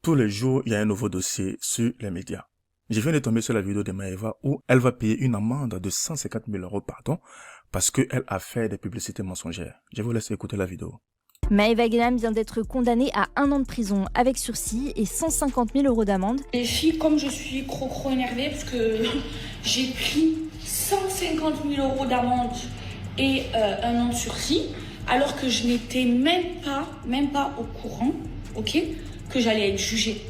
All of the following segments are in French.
Tous les jours, il y a un nouveau dossier sur les médias. Je viens de tomber sur la vidéo de Maëva où elle va payer une amende de 150 000 € parce qu'elle a fait des publicités mensongères. Je vous laisse écouter la vidéo. Maëva Guénam vient d'être condamnée à 1 an de prison avec sursis et 150 000 € d'amende. Les filles, comme je suis trop énervée parce que j'ai pris 150 000 € d'amende et 1 an de sursis, alors que je n'étais même pas au courant, ok, que j'allais être jugée.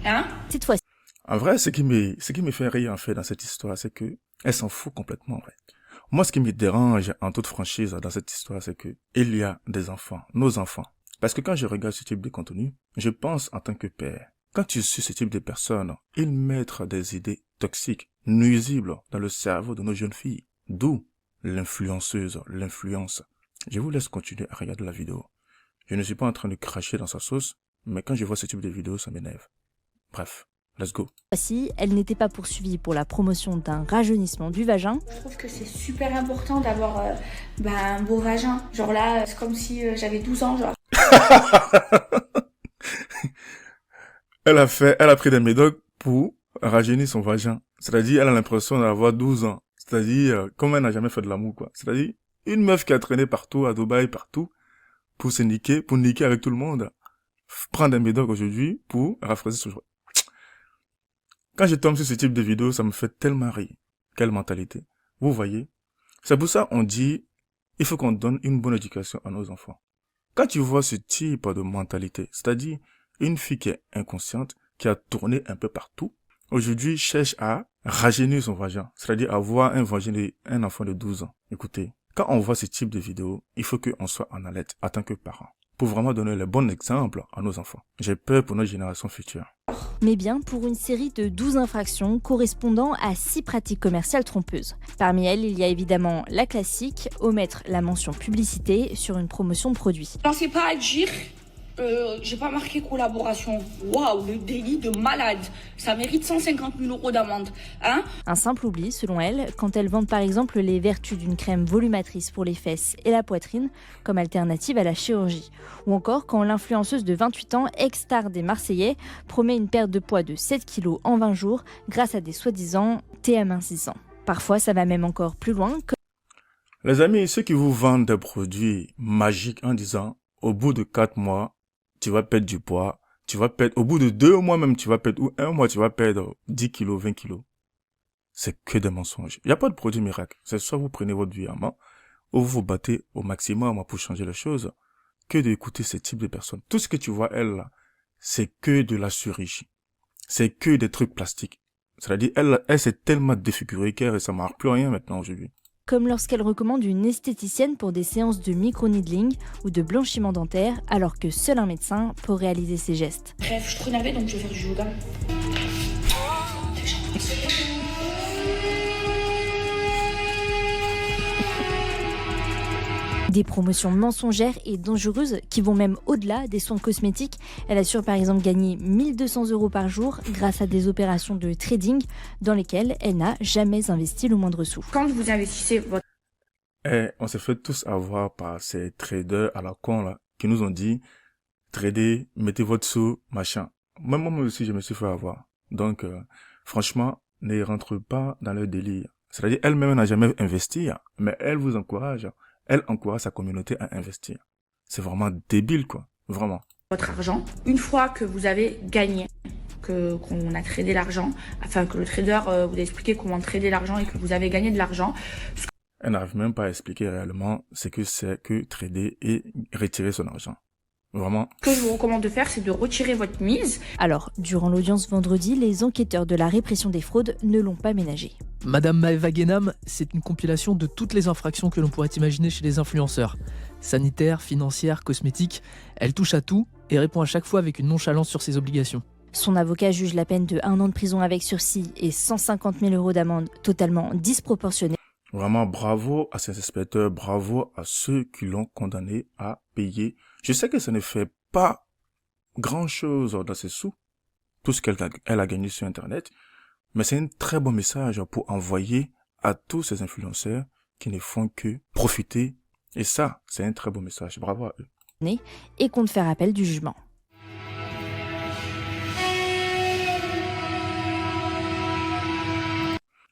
Hein? Cette fois-ci. En vrai, ce qui me fait rire en fait dans cette histoire, c'est que elle s'en fout complètement en fait. Moi, ce qui me dérange en toute franchise dans cette histoire, c'est que il y a des enfants, nos enfants. Parce que quand je regarde ce type de contenu, je pense en tant que père. Quand tu suis ce type de personnes, ils mettent des idées toxiques, nuisibles dans le cerveau de nos jeunes filles. D'où l'influenceuse, l'influence. Je vous laisse continuer à regarder la vidéo. Je ne suis pas en train de cracher dans sa sauce, mais quand je vois ce type de vidéo, ça m'énerve. Bref, let's go. Voici, elle n'était pas poursuivie pour la promotion d'un rajeunissement du vagin. Je trouve que c'est super important d'avoir un beau vagin. Genre là, c'est comme si j'avais 12 ans, genre. Elle a pris des médocs pour rajeunir son vagin. C'est-à-dire, elle a l'impression d'avoir 12 ans. C'est-à-dire, comme elle n'a jamais fait de l'amour, quoi. C'est-à-dire, une meuf qui a traîné partout, à Dubaï, partout, pour niquer avec tout le monde, prend des médocs aujourd'hui pour rafraîchir son vagin. Quand je tombe sur ce type de vidéo, ça me fait tellement rire. Quelle mentalité. Vous voyez? C'est pour ça qu'on dit, il faut qu'on donne une bonne éducation à nos enfants. Quand tu vois ce type de mentalité, c'est-à-dire une fille qui est inconsciente, qui a tourné un peu partout, aujourd'hui cherche à rajeunir son vagin, c'est-à-dire avoir un enfant de 12 ans. Écoutez, quand on voit ce type de vidéo, il faut qu'on soit en alerte en tant que parents, pour vraiment donner le bon exemple à nos enfants. J'ai peur pour notre génération future. Mais bien pour une série de 12 infractions correspondant à 6 pratiques commerciales trompeuses. Parmi elles, il y a évidemment la classique, omettre la mention publicité sur une promotion de produit. Pensez pas à dire, j'ai pas marqué collaboration. Waouh, le délit de malade. Ça mérite 150 000 € d'amende. Hein? Un simple oubli, selon elle, quand elles vendent par exemple les vertus d'une crème volumatrice pour les fesses et la poitrine comme alternative à la chirurgie. Ou encore quand l'influenceuse de 28 ans, ex-star des Marseillais, promet une perte de poids de 7 kilos en 20 jours grâce à des soi-disant thé amincissants. Parfois, ça va même encore plus loin. Les amis, ceux qui vous vendent des produits magiques en disant, au bout de 4 mois, tu vas perdre du poids, au bout de 2 mois même, tu vas perdre, ou 1 mois, tu vas perdre 10 kilos, 20 kilos. C'est que des mensonges. Il n'y a pas de produit miracle. C'est soit vous prenez votre vie en main, ou vous vous battez au maximum pour changer les choses, que d'écouter ce type de personnes. Tout ce que tu vois, elle, là, c'est que de la chirurgie. C'est que des trucs plastiques. C'est-à-dire, elle s'est tellement défigurée qu'elle, ça marche plus rien maintenant aujourd'hui. Comme lorsqu'elle recommande une esthéticienne pour des séances de micro-needling ou de blanchiment dentaire, alors que seul un médecin peut réaliser ces gestes. Bref, je suis trop énervée donc je vais faire du yoga. Des promotions mensongères et dangereuses qui vont même au-delà des soins cosmétiques. Elle assure par exemple gagner 1 200 € par jour grâce à des opérations de trading dans lesquelles elle n'a jamais investi le moindre sou. Quand vous investissez votre... On s'est fait tous avoir par ces traders à la con là, qui nous ont dit, trader, mettez votre sous, machin. Même moi aussi, je me suis fait avoir. Donc, franchement, ne rentre pas dans leur délire. C'est-à-dire, elle-même n'a jamais investi, mais elle vous encourage. Elle encourage sa communauté à investir. C'est vraiment débile, quoi. Vraiment. Votre argent, une fois que vous avez gagné, qu'on a tradé l'argent, enfin que le trader vous a expliqué comment trader l'argent et que vous avez gagné de l'argent. Elle n'arrive même pas à expliquer réellement ce que c'est que trader et retirer son argent. Vraiment. Ce que je vous recommande de faire, c'est de retirer votre mise. Alors, durant l'audience vendredi, les enquêteurs de la répression des fraudes ne l'ont pas ménagé. Madame Maëva Guénam, c'est une compilation de toutes les infractions que l'on pourrait imaginer chez les influenceurs. Sanitaires, financières, cosmétiques, elle touche à tout et répond à chaque fois avec une nonchalance sur ses obligations. Son avocat juge la peine de 1 an de prison avec sursis et 150 000 € d'amende totalement disproportionnée. Vraiment, bravo à ces inspecteurs, bravo à ceux qui l'ont condamné à payer. Je sais que ça ne fait pas grand-chose dans ses sous, tout ce qu'elle a gagné sur Internet, mais c'est un très bon message pour envoyer à tous ces influenceurs qui ne font que profiter. Et ça, c'est un très bon message. Bravo à eux. Et compte faire appel du jugement.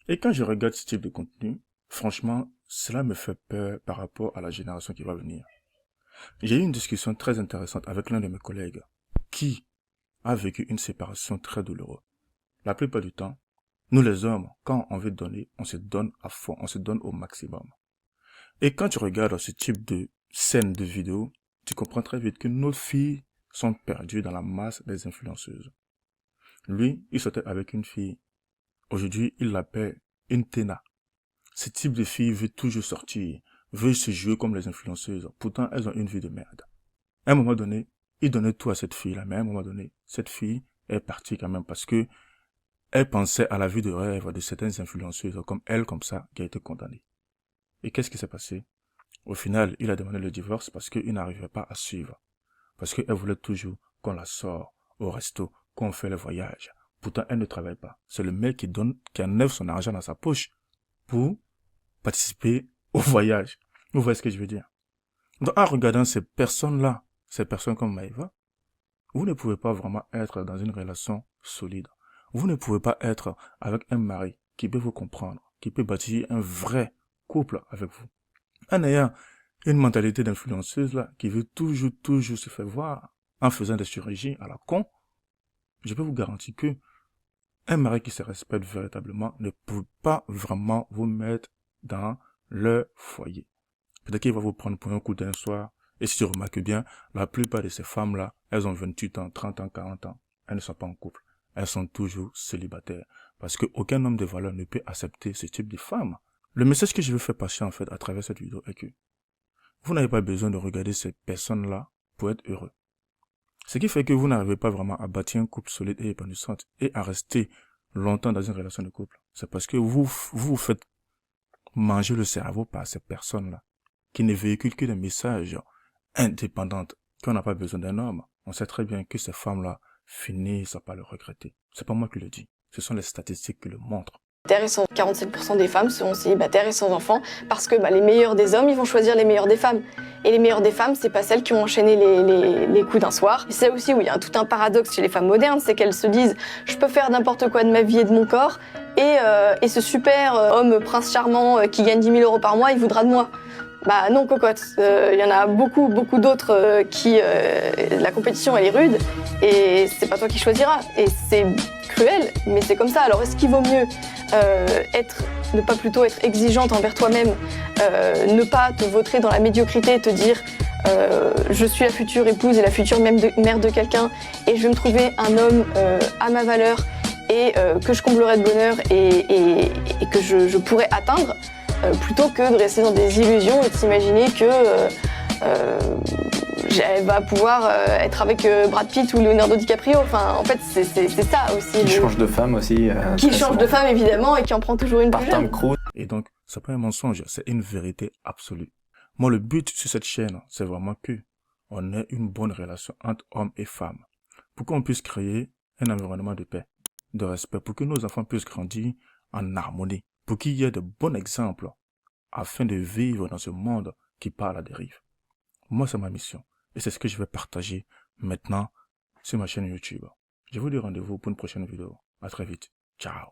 Et quand je regarde ce type de contenu, franchement, cela me fait peur par rapport à la génération qui va venir. J'ai eu une discussion très intéressante avec l'un de mes collègues qui a vécu une séparation très douloureuse. La plupart du temps, nous les hommes, quand on veut donner, on se donne à fond, on se donne au maximum. Et quand tu regardes ce type de scène de vidéo, tu comprends très vite que nos filles sont perdues dans la masse des influenceuses. Lui, il sortait avec une fille. Aujourd'hui, il l'appelle une Téna. Ce type de fille veut toujours sortir, veut se jouer comme les influenceuses. Pourtant, elles ont une vie de merde. À un moment donné, il donnait tout à cette fille-là, mais à un moment donné, cette fille est partie quand même parce que elle pensait à la vie de rêve de certaines influenceuses comme elle, comme ça, qui a été condamnée. Et qu'est-ce qui s'est passé? Au final, il a demandé le divorce parce qu'il n'arrivait pas à suivre. Parce qu'elle voulait toujours qu'on la sorte au resto, qu'on fait le voyage. Pourtant, elle ne travaille pas. C'est le mec qui enlève son argent dans sa poche pour participer au voyage. Vous voyez ce que je veux dire? Donc, en regardant ces personnes-là, ces personnes comme Maëva, vous ne pouvez pas vraiment être dans une relation solide. Vous ne pouvez pas être avec un mari qui peut vous comprendre, qui peut bâtir un vrai couple avec vous. En ayant une mentalité d'influenceuse là, qui veut toujours se faire voir en faisant des chirurgies à la con, je peux vous garantir que un mari qui se respecte véritablement ne peut pas vraiment vous mettre dans leur foyer. Peut-être qu'il va vous prendre pour un coup d'un soir. Et si tu remarques bien, la plupart de ces femmes-là, elles ont 28 ans, 30 ans, 40 ans. Elles ne sont pas en couple. Elles sont toujours célibataires. Parce qu'aucun homme de valeur ne peut accepter ce type de femme. Le message que je veux faire passer en fait à travers cette vidéo est que vous n'avez pas besoin de regarder ces personnes-là pour être heureux. Ce qui fait que vous n'arrivez pas vraiment à bâtir un couple solide et épanouissant et à rester longtemps dans une relation de couple. C'est parce que vous faites manger le cerveau par ces personnes-là qui ne véhiculent que des messages indépendants, qu'on n'a pas besoin d'un homme. On sait très bien que ces femmes-là finissent par le regretter. C'est pas moi qui le dis. Ce sont les statistiques qui le montrent. 47% des femmes seront célibataires et sans enfants parce que les meilleurs des hommes, ils vont choisir les meilleurs des femmes. Et les meilleures des femmes, c'est pas celles qui ont enchaîné les coups d'un soir. C'est aussi où il y a tout un paradoxe chez les femmes modernes, c'est qu'elles se disent « je peux faire n'importe quoi de ma vie et de mon corps et ce super homme prince charmant qui gagne 10 000 € par mois, il voudra de moi ». Bah non, cocotte, il y en a beaucoup d'autres qui... la compétition, elle est rude et c'est pas toi qui choisiras. Et c'est cruel, mais c'est comme ça. Alors est-ce qu'il vaut mieux ne pas plutôt être exigeante envers toi-même, ne pas te vautrer dans la médiocrité, te dire je suis la future épouse et la future mère de quelqu'un et je vais me trouver un homme à ma valeur et que je comblerai de bonheur et que je pourrai atteindre, plutôt que de rester dans des illusions et de s'imaginer que elle va pouvoir être avec Brad Pitt ou Leonardo DiCaprio. Enfin, en fait, c'est ça aussi. Qui change de femme aussi. Qui change de femme, évidemment, et qui en prend toujours une plus jeune. Et donc, c'est pas un mensonge, c'est une vérité absolue. Moi, le but sur cette chaîne, c'est vraiment que on ait une bonne relation entre hommes et femmes. Pour qu'on puisse créer un environnement de paix, de respect, pour que nos enfants puissent grandir en harmonie, pour qu'il y ait de bons exemples afin de vivre dans ce monde qui part à la dérive. Moi, c'est ma mission. Et c'est ce que je vais partager maintenant sur ma chaîne YouTube. Je vous dis rendez-vous pour une prochaine vidéo. À très vite. Ciao.